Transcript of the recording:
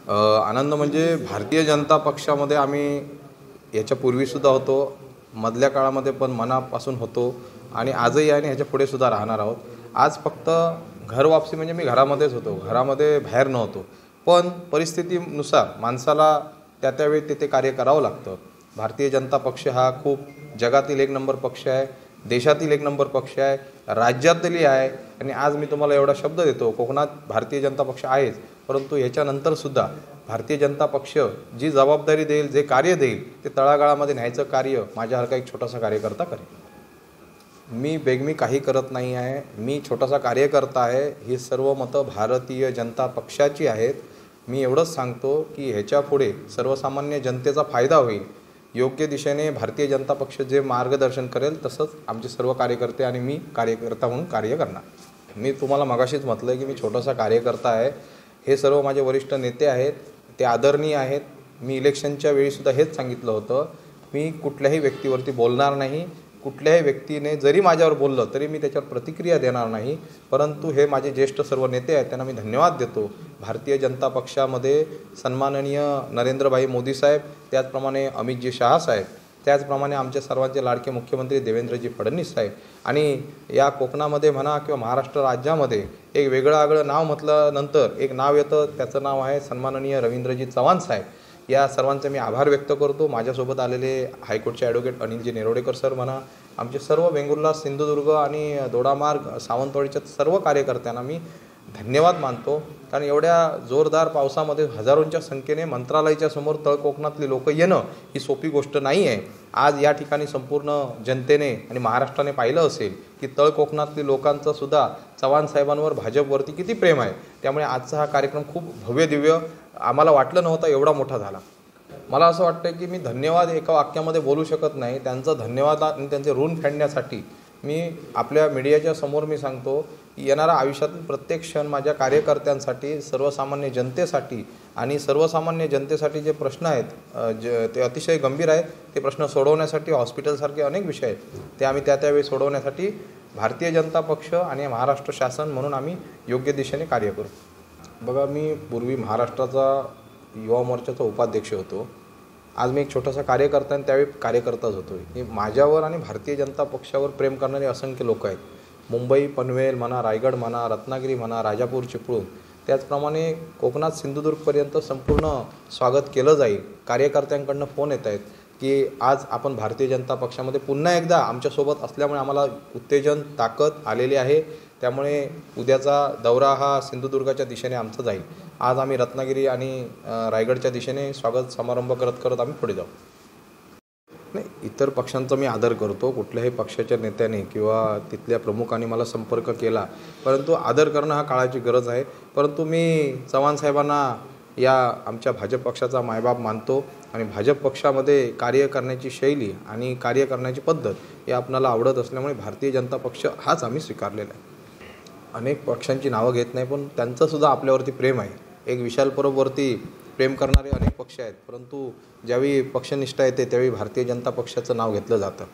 आनंद म्हणजे भारतीय जनता पक्षामध्ये आम्ही याच्यापूर्वीसुद्धा होतो, मधल्या काळामध्ये पण मनापासून होतो आणि आजही आणि ह्याच्या पुढे सुद्धा राहणार आहोत. आज फक्त घर वापसी म्हणजे मी घरामध्येच होतो, घरामध्ये बाहेर नव्हतो. पण परिस्थितीनुसार माणसाला त्या वेळी तिथे कार्य करावं लागतं. भारतीय जनता पक्ष हा खूप जगातील एक नंबर पक्ष आहे, देशातील एक नंबर पक्ष आहे, राज्यातली आहे. आणि आज मी तुम्हाला एवढा शब्द देतो, कोकणात भारतीय जनता पक्ष आहेच, परंतु ह्याच्यानंतरसुद्धा भारतीय जनता पक्ष जी जबाबदारी देईल, जे कार्य देईल, ते तळागाळामध्ये न्यायचं कार्य माझ्यासारखा एक छोटासा कार्यकर्ता करेल. मी बेगमी काही करत नाही आहे, मी छोटासा कार्यकर्ता आहे. ही सर्व मतं भारतीय जनता पक्षाची आहेत. मी एवढंच सांगतो की ह्याच्यापुढे सर्वसामान्य जनतेचा फायदा होईल. योग्य दिशेने भारतीय जनता पक्ष जे मार्गदर्शन करेल तसंच आमचे सर्व कार्यकर्ते आणि मी कार्यकर्ता म्हणून कार्य करणार. मी तुम्हाला मगाशीच म्हटलं की मी छोटासा कार्यकर्ता आहे. हे सर्व माझे वरिष्ठ नेते आहेत, ते आदरणीय आहेत. मी इलेक्शनच्या वेळीसुद्धा हेच सांगितलं होतं, मी कुठल्याही व्यक्तीवरती बोलणार नाही. कुठल्याही व्यक्तीने जरी माझ्यावर बोललं तरी मी त्याच्यावर प्रतिक्रिया देणार नाही. परंतु हे माझे ज्येष्ठ सर्व नेते आहेत, त्यांना मी धन्यवाद देतो. भारतीय जनता पक्षामध्ये सन्माननीय नरेंद्रभाई मोदी साहेब, त्याचप्रमाणे अमितजी शहा साहेब, त्याचप्रमाणे आमचे सर्वांचे लाडके मुख्यमंत्री देवेंद्रजी फडणवीस साहेब, आणि या कोकणामध्ये म्हणा किंवा महाराष्ट्र राज्यामध्ये एक वेगळं नाव म्हटल्यानंतर एक नाव येतं, त्याचं नाव आहे सन्माननीय रवींद्रजी चव्हाण साहेब. या सर्वांचे मी आभार व्यक्त करतो. माझ्यासोबत आलेले हायकोर्टचे ॲडव्होकेट अनिलजी नेरोडेकर सर म्हणा, आमचे सर्व वेंगुर्ला, सिंधुदुर्ग आणि दोडामार्ग, सावंतवाडीच्या सर्व कार्यकर्त्यांना मी धन्यवाद मानतो. कारण एवढ्या जोरदार पावसामध्ये हजारोंच्या संख्येने मंत्रालयाच्या समोर तळकोकणातली लोक येणं ही सोपी गोष्ट नाही आहे. आज या ठिकाणी संपूर्ण जनतेने आणि महाराष्ट्राने पाहिलं असेल की तळकोकणातली लोकांचं सुद्धा चव्हाण साहेबांवर, भाजपवरती किती प्रेम आहे. त्यामुळे आजचा हा कार्यक्रम खूप भव्य दिव्य, आम्हाला वाटलं नव्हतं एवढा मोठा झाला. मला असं वाटतं की मी धन्यवाद एका वाक्यामध्ये बोलू शकत नाही. त्यांचं धन्यवाद आणि त्यांचे ऋण फेडण्यासाठी मी आपल्या मीडियाच्या समोर मी सांगतो की येणारा आयुष्यातील प्रत्येक क्षण माझ्या कार्यकर्त्यांसाठी, सर्वसामान्य जनतेसाठी आणि सर्वसामान्य जनतेसाठी जे प्रश्न आहेत ते अतिशय गंभीर आहेत. ते प्रश्न सोडवण्यासाठी हॉस्पिटलसारखे अनेक विषय आहेत, ते आम्ही त्यावेळी सोडवण्यासाठी भारतीय जनता पक्ष आणि महाराष्ट्र शासन म्हणून आम्ही योग्य दिशेने कार्य करू. बघा, मी पूर्वी महाराष्ट्राचा युवा मोर्चाचा उपाध्यक्ष होतो. आज मी एक छोटासा कार्यकर्ता आणि त्यावेळी कार्यकर्ताच होतो. की माझ्यावर आणि भारतीय जनता पक्षावर प्रेम करणारे असंख्य लोक आहेत. मुंबई, पनवेल म्हणा, रायगड म्हणा, रत्नागिरी म्हणा, राजापूर, चिपळूण, त्याचप्रमाणे कोकणात सिंधुदुर्गपर्यंत संपूर्ण स्वागत केलं जाईल. कार्यकर्त्यांकडनं फोन येत आहेत की आज आपण भारतीय जनता पक्षामध्ये पुन्हा एकदा आमच्यासोबत असल्यामुळे आम्हाला उत्तेजन, ताकद आलेली आहे. त्यामुळे उद्याचा दौरा हा सिंधुदुर्गाच्या दिशेने आमचा जाईल. आज आम्ही रत्नागिरी आणि रायगडच्या दिशेने स्वागत समारंभ करत आम्ही पुढे जाऊ. नाही, इतर पक्षांचा मी आदर करतो. कुठल्याही पक्षाच्या नेत्याने किंवा तिथल्या प्रमुखांनी मला संपर्क केला, परंतु आदर करणं हा काळाची गरज आहे. परंतु मी चव्हाण साहेबांना या आमच्या भाजप पक्षाचा मायबाप मानतो आणि भाजप पक्षामध्ये कार्य करण्याची शैली आणि कार्य करण्याची पद्धत हे आपणाला आवडत असल्यामुळे भारतीय जनता पक्ष हाच आम्ही स्वीकारलेला आहे. अनेक पक्षांची नावं घेत नाही, पण त्यांचंसुद्धा आपल्यावरती प्रेम आहे. एक विशाल परबवरती प्रेम करणारे अनेक पक्ष आहेत, परंतु ज्यावेळी पक्षनिष्ठा येते त्यावेळी भारतीय जनता पक्षाचं नाव घेतलं जातं.